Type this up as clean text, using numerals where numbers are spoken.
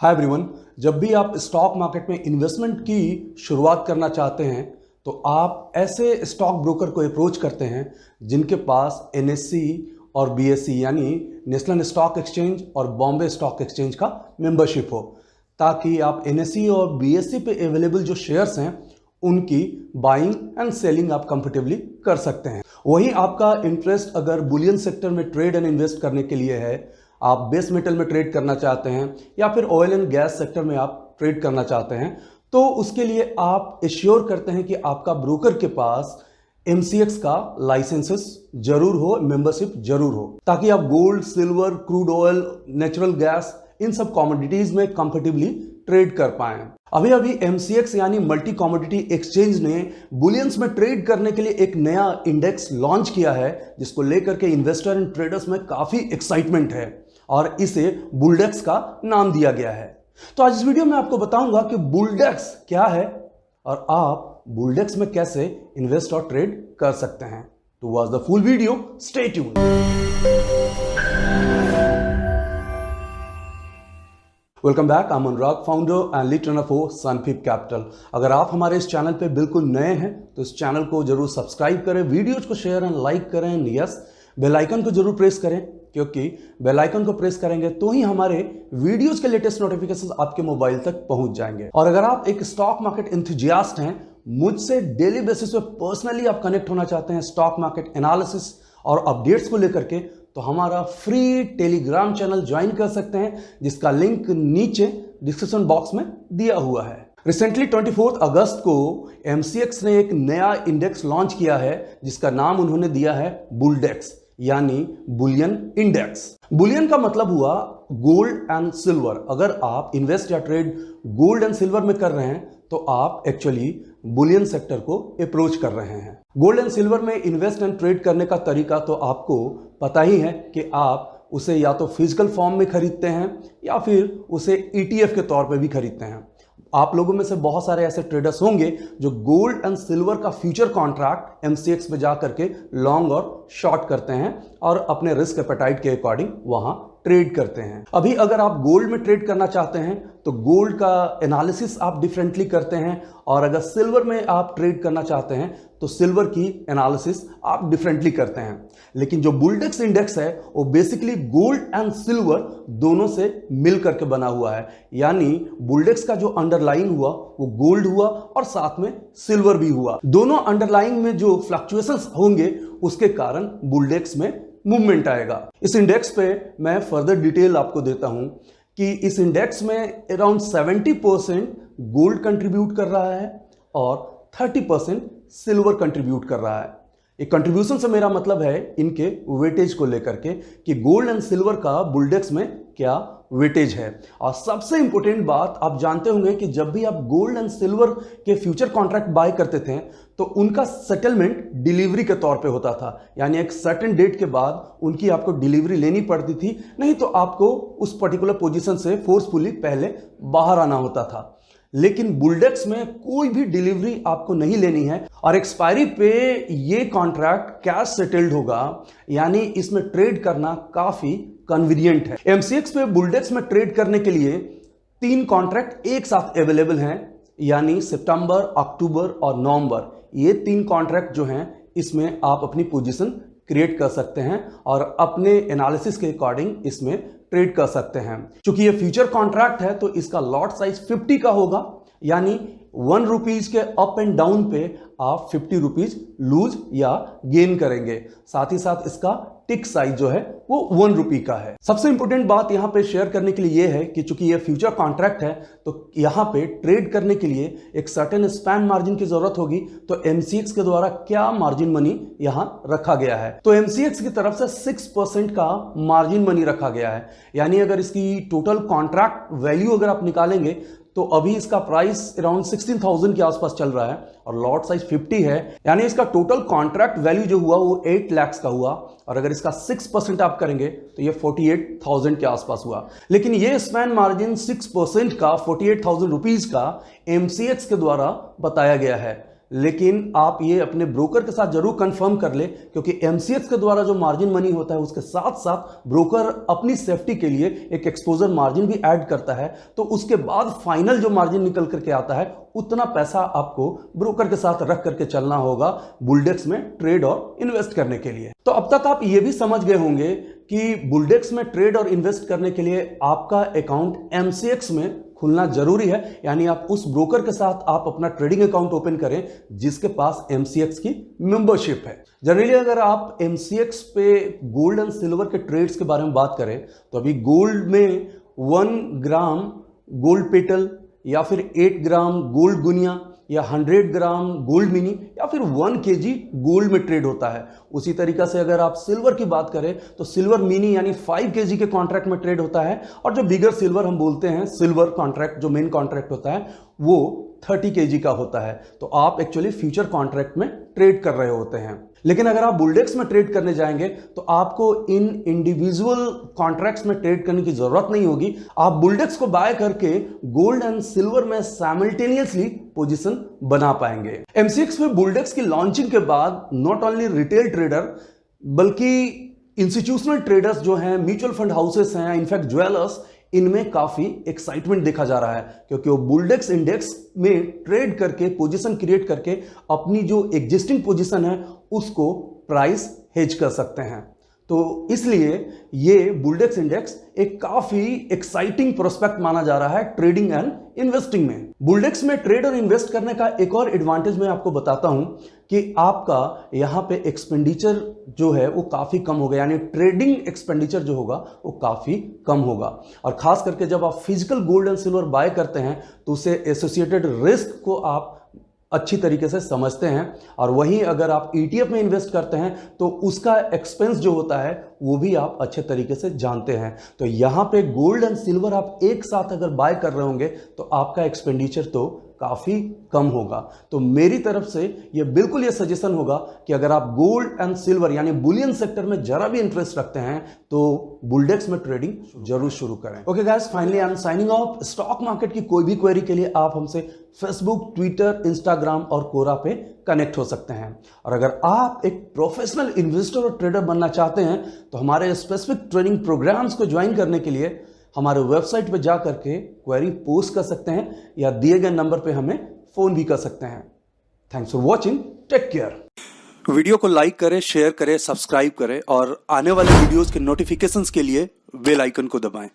Hi everyone, जब भी आप स्टॉक मार्केट में इन्वेस्टमेंट की शुरुआत करना चाहते हैं तो आप ऐसे स्टॉक ब्रोकर को अप्रोच करते हैं जिनके पास एनएससी और बीएससी यानी नेशनल स्टॉक एक्सचेंज और बॉम्बे स्टॉक एक्सचेंज का मेंबरशिप हो, ताकि आप एनएससी और बीएससी पे अवेलेबल जो शेयर्स हैं उनकी बाइंग एंड सेलिंग आप कंफर्टेबली कर सकते हैं। वहीं आपका इंटरेस्ट अगर बुलियन सेक्टर में ट्रेड एंड इन्वेस्ट करने के लिए है, आप बेस मेटल में ट्रेड करना चाहते हैं या फिर ऑयल एंड गैस सेक्टर में आप ट्रेड करना चाहते हैं, तो उसके लिए आप एश्योर करते हैं कि आपका ब्रोकर के पास एमसीएक्स का लाइसेंसेस जरूर हो, मेंबरशिप जरूर हो, ताकि आप gold, silver, crude oil, natural gas in सब कमोडिटीज में कंफर्टेबली ट्रेड कर पाएं। अभी अभी एमसीएक्स यानी मल्टी कमोडिटी एक्सचेंज ने बुलियंस में ट्रेड करने के लिए एक नया इंडेक्स लॉन्च किया है, जिसको लेकर के इन्वेस्टर एंड ट्रेडर्स में काफी एक्साइटमेंट है और इसे बुलडेक्स का नाम दिया गया है। तो आज इस वीडियो में आपको बताऊंगा कि बुलडेक्स क्या है और आप बुलडेक्स में कैसे इन्वेस्ट और ट्रेड कर सकते हैं। To watch the full video, stay tuned. Welcome back, I am Anurag, founder and lead trainer for सनफिप कैपिटल। अगर आप हमारे इस चैनल पे बिल्कुल नए हैं तो इस चैनल को जरूर सब्सक्राइब करें, वीडियोज को शेयर एंड लाइक करें, यस बेल आइकन को जरूर प्रेस करें, क्योंकि बेल आइकन को प्रेस करेंगे तो ही हमारे वीडियोस के लेटेस्ट नोटिफिकेशंस आपके मोबाइल तक पहुंच जाएंगे। और अगर आप एक स्टॉक मार्केट एंथुसियास्ट हैं, मुझसे डेली बेसिस पे पर्सनली आप कनेक्ट होना चाहते हैं स्टॉक मार्केट एनालिसिस और अपडेट्स को लेकर के, तो हमारा फ्री टेलीग्राम चैनल ज्वाइन कर सकते हैं, जिसका लिंक नीचे डिस्क्रिप्शन बॉक्स में दिया हुआ है। रिसेंटली 24 अगस्त को एमसीएक्स ने एक नया इंडेक्स लॉन्च किया है, जिसका नाम उन्होंने दिया है बुलडेक्स यानी बुलियन इंडेक्स। बुलियन का मतलब हुआ गोल्ड एंड सिल्वर। अगर आप इन्वेस्ट या ट्रेड गोल्ड एंड सिल्वर में कर रहे हैं तो आप एक्चुअली बुलियन सेक्टर को अप्रोच कर रहे हैं। गोल्ड एंड सिल्वर में इन्वेस्ट एंड ट्रेड करने का तरीका तो आपको पता ही है कि आप उसे या तो फिजिकल फॉर्म में खरीदते हैं या फिर उसे ईटीएफ के तौर पे भी खरीदते हैं। आप लोगों में से बहुत सारे ऐसे ट्रेडर्स होंगे जो गोल्ड एंड सिल्वर का फ्यूचर कॉन्ट्रैक्ट एमसीएक्स में जा करके लॉन्ग और शॉर्ट करते हैं और अपने रिस्क एपेटाइट के अकॉर्डिंग वहां ट्रेड करते हैं। अभी अगर आप गोल्ड में ट्रेड करना चाहते हैं तो गोल्ड का एनालिसिस आप डिफरेंटली करते हैं, और अगर सिल्वर में आप ट्रेड करना चाहते हैं तो सिल्वर की एनालिसिस आप डिफरेंटली करते हैं। लेकिन जो बुलडेक्स इंडेक्स है वो बेसिकली गोल्ड एंड सिल्वर दोनों से मिल करके बना हुआ है, यानी बुलडेक्स का जो अंडरलाइन हुआ वो गोल्ड हुआ और साथ में सिल्वर भी हुआ। दोनों अंडरलाइन में जो फ्लक्चुएशंस होंगे उसके कारण बुलडेक्स में मूवमेंट आएगा। इस इंडेक्स पे मैं फर्दर डिटेल आपको देता हूं कि इस इंडेक्स में अराउंड 70% गोल्ड कंट्रीब्यूट कर रहा है और 30% सिल्वर कंट्रीब्यूट कर रहा है। एक कंट्रीब्यूशन से मेरा मतलब है इनके वेटेज को लेकर के कि गोल्ड एंड सिल्वर का बुलडेक्स में क्या वेटेज है। और सबसे इंपॉर्टेंट बात, आप जानते होंगे कि जब भी आप गोल्ड एंड सिल्वर के फ्यूचर कॉन्ट्रैक्ट बाय करते थे तो उनका सेटलमेंट डिलीवरी के तौर पे होता था, यानी एक सर्टेन डेट के बाद उनकी आपको डिलीवरी लेनी पड़ती थी, नहीं तो आपको उस पर्टिकुलर पोजीशन से फोर्सफुली पहले बाहर आना होता था। लेकिन बुलडेक्स में कोई भी डिलीवरी आपको नहीं लेनी है और एक्सपायरी पे ये कॉन्ट्रैक्ट कैश सेटल्ड होगा, यानी इसमें ट्रेड करना काफी कन्वीनियंट है। एमसीएक्स पे बुलडेक्स में ट्रेड करने के लिए 3 कॉन्ट्रैक्ट एक साथ अवेलेबल हैं, यानी सितंबर, अक्टूबर और नवंबर। ये 3 कॉन्ट्रैक्ट जो हैं इसमें आप अपनी पोजीशन क्रिएट कर सकते हैं और अपने एनालिसिस के अकॉर्डिंग इसमें ट्रेड कर सकते हैं। क्योंकि ये फ्यूचर कॉन्ट्रैक्ट है तो इसका लॉट साइज 50 का होगा, यानी 1 रुपीज के अप एंड डाउन पे आप 50 रुपीज लूज या गेन करेंगे। साथ ही साथ इसका टिक साइज जो है वो 1 रुपी का है। सबसे इंपॉर्टेंट बात यहां पे शेयर करने के लिए यह है कि चूंकि ये फ्यूचर कॉन्ट्रैक्ट है तो यहां पे ट्रेड करने के लिए एक सर्टेन स्पैन मार्जिन की जरूरत होगी। तो एमसीएक्स के द्वारा क्या मार्जिन मनी यहां रखा गया है, तो एमसीएक्स की तरफ से 6% का मार्जिन मनी रखा गया है, यानी अगर इसकी टोटल कॉन्ट्रैक्ट वैल्यू अगर आप निकालेंगे तो अभी इसका प्राइस अराउंड 16,000 के आसपास चल रहा है और लॉट साइज 50 है, यानी इसका टोटल कॉन्ट्रैक्ट वैल्यू जो हुआ वो 8 लाख का हुआ, और अगर इसका 6% आप करेंगे तो ये 48,000 के आसपास हुआ। लेकिन ये स्पैन मार्जिन 6% का 48,000 रुपीज का एमसीएक्स के द्वारा बताया गया है, लेकिन आप ये अपने ब्रोकर के साथ जरूर कंफर्म कर ले, क्योंकि एमसीएक्स के द्वारा जो मार्जिन मनी होता है उसके साथ साथ ब्रोकर अपनी सेफ्टी के लिए एक एक्सपोजर मार्जिन भी ऐड करता है। तो उसके बाद फाइनल जो मार्जिन निकल करके आता है उतना पैसा आपको ब्रोकर के साथ रख करके चलना होगा बुलडेक्स में ट्रेड और इन्वेस्ट करने के लिए। तो अब तक आप ये भी समझ गए होंगे कि बुलडेक्स में ट्रेड और इन्वेस्ट करने के लिए आपका अकाउंट एमसीएक्स में खुलना जरूरी है, यानी आप उस ब्रोकर के साथ आप अपना ट्रेडिंग अकाउंट ओपन करें जिसके पास एमसीएक्स की मेंबरशिप है। जनरली अगर आप एमसीएक्स पे गोल्ड एंड सिल्वर के ट्रेड्स के बारे में बात करें तो अभी गोल्ड में 1 ग्राम गोल्ड पेटल या फिर 8 ग्राम गोल्ड गुनिया या 100 ग्राम गोल्ड मिनी या फिर 1 केजी गोल्ड में ट्रेड होता है। उसी तरीका से अगर आप सिल्वर की बात करें तो सिल्वर मिनी यानी 5 केजी के कॉन्ट्रैक्ट में ट्रेड होता है, और जो बिगर सिल्वर हम बोलते हैं सिल्वर कॉन्ट्रैक्ट जो मेन कॉन्ट्रैक्ट होता है वो 30 केजी का होता है। तो आप एक्चुअली फ्यूचर कॉन्ट्रैक्ट में ट्रेड कर रहे होते हैं। लेकिन अगर आप बुलडेक्स में ट्रेड करने जाएंगे तो आपको इन इंडिविजुअल कॉन्ट्रैक्ट्स में ट्रेड करने की जरूरत नहीं होगी। आप बुलडेक्स को बाय करके गोल्ड एंड सिल्वर में साइमल्टेनियसली पोजीशन बना पाएंगे। एमसीएक्स में बुलडेक्स की लॉन्चिंग के बाद नॉट ओनली रिटेल ट्रेडर बल्कि इंस्टीट्यूशनल ट्रेडर्स जो हैं, म्यूचुअल फंड हाउसेस हैं, इनफैक्ट ज्वेलर्स, इनमें काफी एक्साइटमेंट देखा जा रहा है, क्योंकि वो बुलडेक्स इंडेक्स में ट्रेड करके पोजीशन क्रिएट करके अपनी जो एग्जिस्टिंग पोजीशन है उसको प्राइस हेज कर सकते हैं। तो इसलिए ये बुलडेक्स इंडेक्स एक काफी एक्साइटिंग प्रोस्पेक्ट माना जा रहा है ट्रेडिंग एंड इन्वेस्टिंग में। बुलडेक्स में ट्रेड और इन्वेस्ट करने का एक और एडवांटेज मैं आपको बताता हूं कि आपका यहाँ पे एक्सपेंडिचर जो है वो काफी कम होगा, यानी ट्रेडिंग एक्सपेंडिचर जो होगा वो काफी कम होगा। और खास करके जब आप physical gold and silver buy करते हैं तो उससे एसोसिएटेड रिस्क को आप अच्छी तरीके से समझते हैं, और वहीं अगर आप ETF में इन्वेस्ट करते हैं तो उसका एक्सपेंस जो होता है वो भी आप अच्छे तरीके से जानते हैं। तो यहाँ पे गोल्ड एंड सिल्वर आप एक साथ अगर बाय कर रहे होंगे तो आपका एक्सपेंडिचर तो काफ़ी कम होगा। तो मेरी तरफ से ये बिल्कुल ये सजेशन होगा कि अगर आप गोल्ड एंड सिल्वर यानी बुलियन सेक्टर में जरा भी इंटरेस्ट रखते हैं तो बुलडेक्स में ट्रेडिंग जरूर शुरू करें। Okay guys, finally I am signing off. Stock market की कोई भी क्वेरी के लिए आप हमसे फेसबुक, ट्विटर, इंस्टाग्राम और कोरा पे कनेक्ट हो सकते हैं। और अगर आप एक प्रोफेशनल इन्वेस्टर और ट्रेडर बनना चाहते हैं तो हमारे स्पेसिफिक ट्रेनिंग प्रोग्राम्स को ज्वाइन करने के लिए हमारे वेबसाइट पर जा करके क्वेरी पोस्ट कर सकते हैं या दिए गए नंबर पे हमें फोन भी कर सकते हैं। Thanks for watching, take care. Video को लाइक करें, शेयर करें, सब्सक्राइब करें और आने वाले वीडियोस के नोटिफिकेशंस के लिए बेल आइकन को दबाएं।